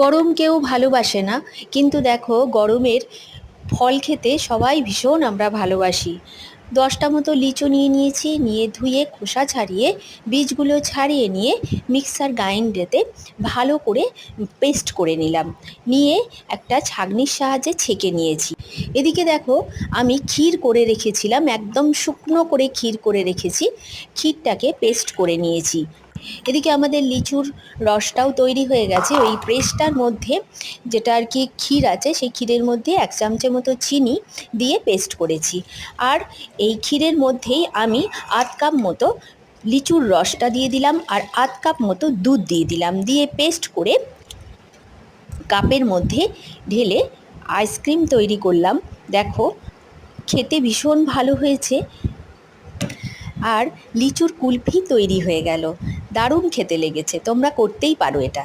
গরম কেউ ভালোবাসে না, কিন্তু দেখো গরমের ফল খেতে সবাই ভীষণ আমরা ভালোবাসি। 10টা মতো লিচু নিয়ে নিয়েছি, নিয়ে ধুয়ে খোসা ছাড়িয়ে বীজগুলো ছাড়িয়ে নিয়ে মিক্সার গ্রাইন্ডারে ভালো করে পেস্ট করে নিলাম, নিয়ে একটা ছাঁকনির সাহায্যে ছেঁকে নিয়েছি। এদিকে দেখো আমি ক্ষীর করে রেখেছিলাম, একদম শুকনো করে ক্ষীর করে রেখেছি, ক্ষীরটাকে পেস্ট করে নিয়েছি। এদিকে আমাদের লিচুর রসটাও তৈরি হয়ে গেছে। ওই পেস্টটার মধ্যে যেটা আর কি ক্ষীর আছে, সেই ক্ষীরের মধ্যে 1 চামচের মতো চিনি দিয়ে পেস্ট করেছি। আর এই ক্ষীরের মধ্যেই আমি আধ কাপ মতো লিচুর রসটা দিয়ে দিলাম, আর আধ কাপ মতো দুধ দিয়ে দিলাম, দিয়ে পেস্ট করে কাপের মধ্যে ঢেলে আইসক্রিম তৈরি করলাম। দেখো খেতে ভীষণ ভালো হয়েছে, আর লিচুর কুলফি তৈরি হয়ে গেল। দারুণ খেতে লেগেছে, তোমরা করতেই পারো এটা।